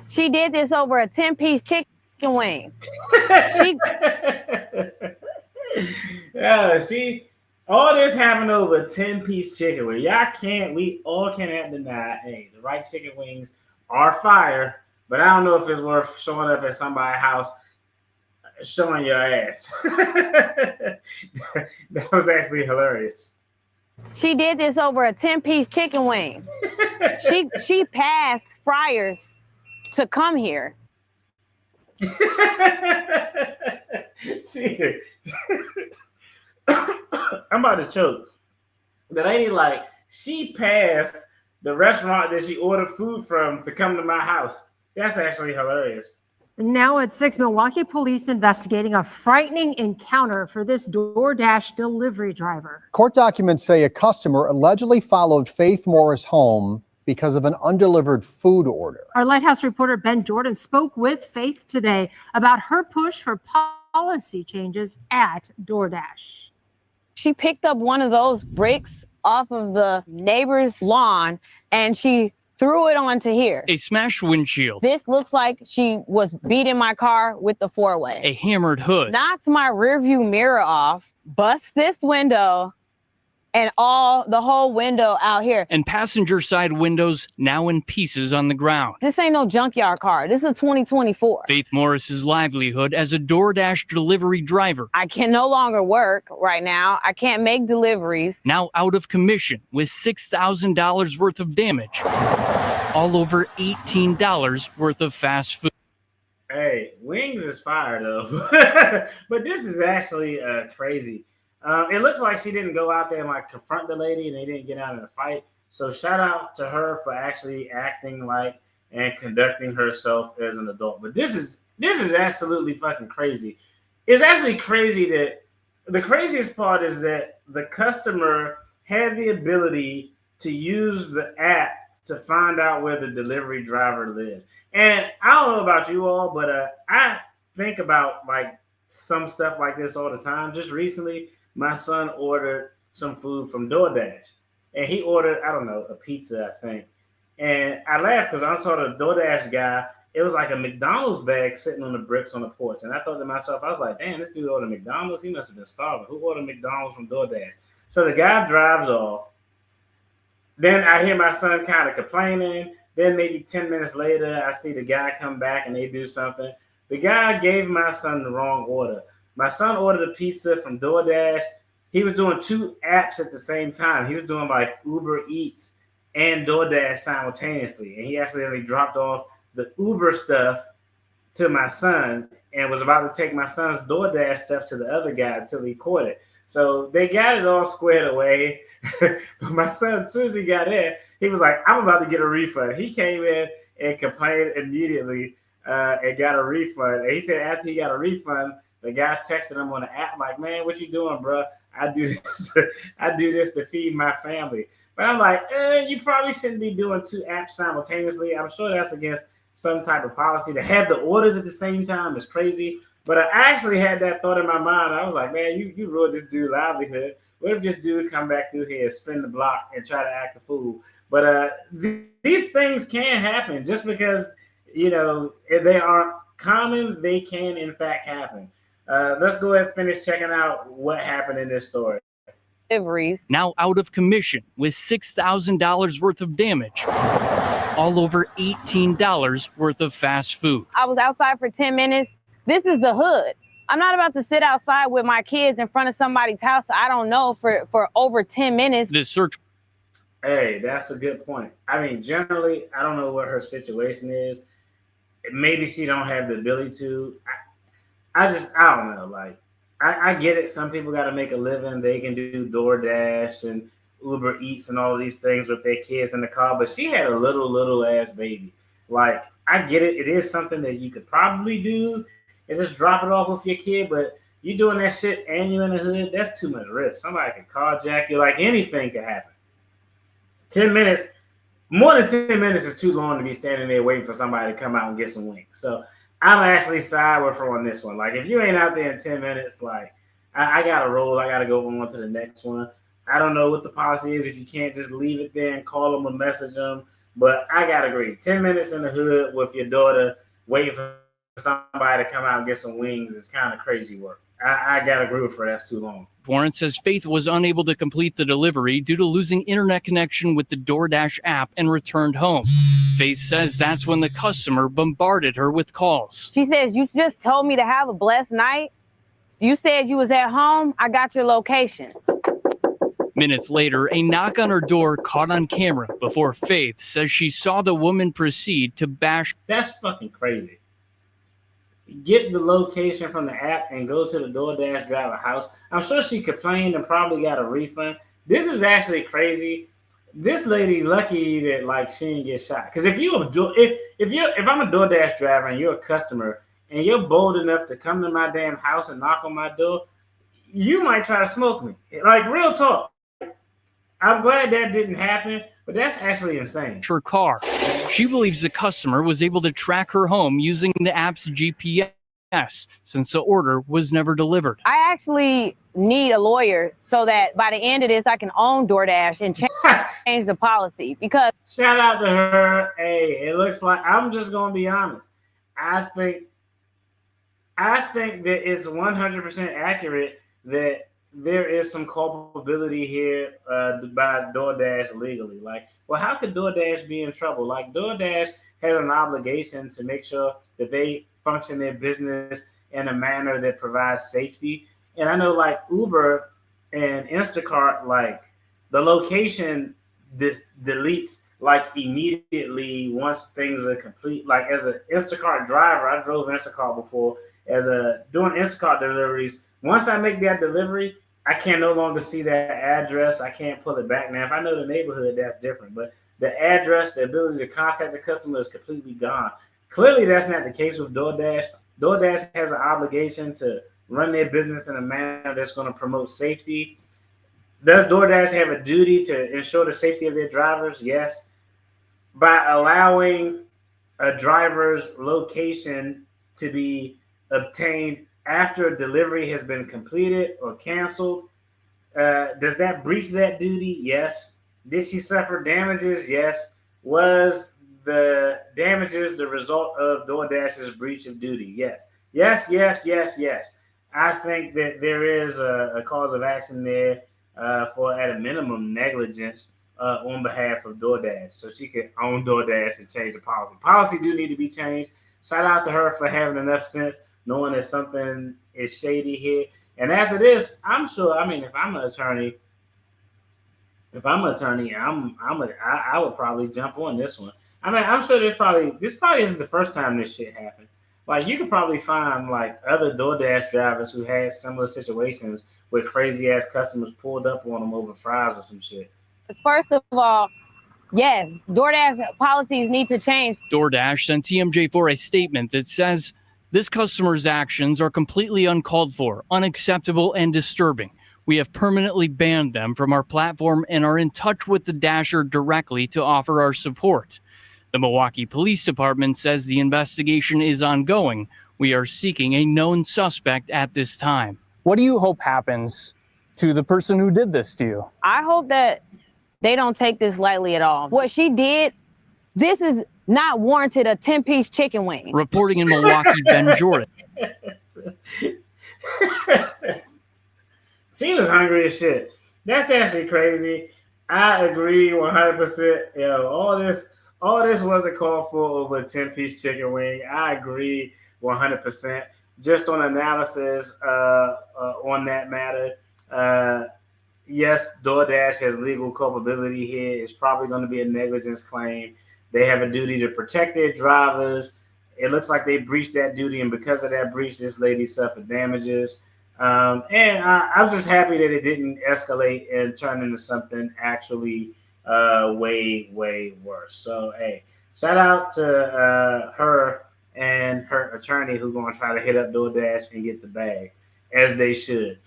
She did this over a 10-piece chicken wing. All this happened over a 10-piece chicken wing. We all cannot deny, hey, the right chicken wings are fire, but I don't know if it's worth showing up at somebody's house showing your ass. That was actually hilarious. She did this over a 10-piece chicken wing. She passed fryers to come here. I'm about to choke. The lady, like, she passed the restaurant that she ordered food from to come to my house. That's actually hilarious. Now at 6, Milwaukee police investigating a frightening encounter for this DoorDash delivery driver. Court documents say a customer allegedly followed Faith Morris home because of an undelivered food order. Our Lighthouse reporter Ben Jordan spoke with Faith today about her push for policy changes at DoorDash. She picked up one of those bricks off of the neighbor's lawn and she threw it onto here. A smashed windshield. This looks like she was beating my car with the four-way. A hammered hood. Knocks my rearview mirror off, busts this window, and the whole window out here. And passenger side windows now in pieces on the ground. This ain't no junkyard car. This is a 2024. Faith Morris's livelihood as a DoorDash delivery driver. I can no longer work right now. I can't make deliveries. Now out of commission with $6,000 worth of damage. All over $18 worth of fast food. Hey, wings is fire though. But this is actually crazy. It looks like she didn't go out there and like confront the lady and they didn't get out in a fight. So shout out to her for actually acting like and conducting herself as an adult. But this is absolutely fucking crazy. It's actually crazy that the craziest part is that the customer had the ability to use the app to find out where the delivery driver lived. And I don't know about you all, but I think about like some stuff like this all the time. Just recently, my son ordered some food from DoorDash. And he ordered, I don't know, a pizza, I think. And I laughed because I saw the DoorDash guy. It was like a McDonald's bag sitting on the bricks on the porch. And I thought to myself, I was like, damn, this dude ordered McDonald's? He must have been starving. Who ordered McDonald's from DoorDash? So the guy drives off. Then I hear my son kind of complaining. Then maybe 10 minutes later, I see the guy come back and they do something. The guy gave my son the wrong order. My son ordered a pizza from DoorDash. He was doing two apps at the same time. He was doing like Uber Eats and DoorDash simultaneously. And he accidentally dropped off the Uber stuff to my son and was about to take my son's DoorDash stuff to the other guy until he caught it. So they got it all squared away. But my son, as soon as he got in, he was like, I'm about to get a refund. He came in and complained immediately and got a refund. And he said after he got a refund, the guy texted him on the app like, man, what you doing, bro? I do this to feed my family. But I'm like, you probably shouldn't be doing two apps simultaneously. I'm sure that's against some type of policy. To have the orders at the same time is crazy. But I actually had that thought in my mind. I was like, man, you ruined this dude's livelihood. What if this dude come back through here, spin the block, and try to act a fool? But these things can happen. Just because, you know, if they are common, they can, in fact, happen. Let's go ahead and finish checking out what happened in this story. Now out of commission with $6,000 worth of damage. All over $18 worth of fast food. I was outside for 10 minutes. This is the hood. I'm not about to sit outside with my kids in front of somebody's house I don't know for over 10 minutes. This search. Hey, that's a good point. I mean, generally, I don't know what her situation is. Maybe she don't have the ability to. I don't know. Like, I get it. Some people got to make a living. They can do DoorDash and Uber Eats and all of these things with their kids in the car. But she had a little ass baby. Like, I get it. It is something that you could probably do and just drop it off with your kid. But you doing that shit and you're in the hood, that's too much risk. Somebody can carjack you. Like, anything could happen. 10 minutes, more than 10 minutes is too long to be standing there waiting for somebody to come out and get some wings. So I'm actually side with her on this one. Like, if you ain't out there in 10 minutes, like, I got to roll. I got to go on to the next one. I don't know what the policy is if you can't just leave it there and call them or message them. But I gotta agree, 10 minutes in the hood with your daughter waiting for somebody to come out and get some wings is kind of crazy work. I gotta agree with her. That's too long. Warrant says Faith was unable to complete the delivery due to losing internet connection with the DoorDash app and returned home. Faith says that's when the customer bombarded her with calls. She says, you just told me to have a blessed night. You said you was at home. I got your location. Minutes later, a knock on her door caught on camera before Faith says she saw the woman proceed to bash. That's fucking crazy. Get the location from the app and go to the DoorDash driver house. I'm sure she complained and probably got a refund. This is actually crazy. This lady lucky that like she didn't get shot. Because if I'm a DoorDash driver and you're a customer and you're bold enough to come to my damn house and knock on my door, you might try to smoke me. Like, real talk. I'm glad that didn't happen, but that's actually insane. Her car. She believes the customer was able to track her home using the app's GPS since the order was never delivered. I actually need a lawyer so that by the end of this, I can own DoorDash and change the policy because. Shout out to her. Hey, it looks like, I'm just going to be honest. I think that it's 100% accurate that there is some culpability here by DoorDash legally. Like, well, how could DoorDash be in trouble? Like, DoorDash has an obligation to make sure that they function their business in a manner that provides safety. And I know, like, Uber and Instacart, like, the location deletes, like, immediately once things are complete. Like, as an Instacart driver, I drove Instacart before, doing Instacart deliveries. Once I make that delivery, I can no longer see that address. I can't pull it back. Now, if I know the neighborhood, that's different. But the address, the ability to contact the customer is completely gone. Clearly, that's not the case with DoorDash. DoorDash has an obligation to run their business in a manner that's going to promote safety. Does DoorDash have a duty to ensure the safety of their drivers? Yes. By allowing a driver's location to be obtained after a delivery has been completed or canceled, does that breach that duty? Yes. Did she suffer damages? Yes. Was the damages the result of DoorDash's breach of duty? Yes. Yes, yes, yes, yes. I think that there is a cause of action there for, at a minimum, negligence on behalf of DoorDash. So she could own DoorDash and change the policy. Policy do need to be changed. Shout out to her for having enough sense, knowing that something is shady here. And after this, I'm sure, I mean, if I'm an attorney, I would probably jump on this one. I mean, I'm sure this probably isn't the first time this shit happened. Like, you could probably find like other DoorDash drivers who had similar situations with crazy ass customers pulled up on them over fries or some shit. First of all, yes, DoorDash policies need to change. DoorDash sent TMJ4 a statement that says this customer's actions are completely uncalled for, unacceptable, and disturbing. We have permanently banned them from our platform and are in touch with the Dasher directly to offer our support. The Milwaukee Police Department says the investigation is ongoing. We are seeking a known suspect at this time. What do you hope happens to the person who did this to you? I hope that they don't take this lightly at all. What she did, this is not warranted a 10-piece chicken wing. Reporting in Milwaukee, Ben Jordan. She was hungry as shit. That's actually crazy. I agree 100%. Yo, all this wasn't called for over a 10-piece chicken wing. I agree 100%. Just on analysis on that matter, yes, DoorDash has legal culpability here. It's probably going to be a negligence claim. They have a duty to protect their drivers. It looks like they breached that duty, and because of that breach, this lady suffered damages. And I'm just happy that it didn't escalate and turn into something actually way, way worse. So, hey, shout out to her and her attorney who's going to try to hit up DoorDash and get the bag, as they should.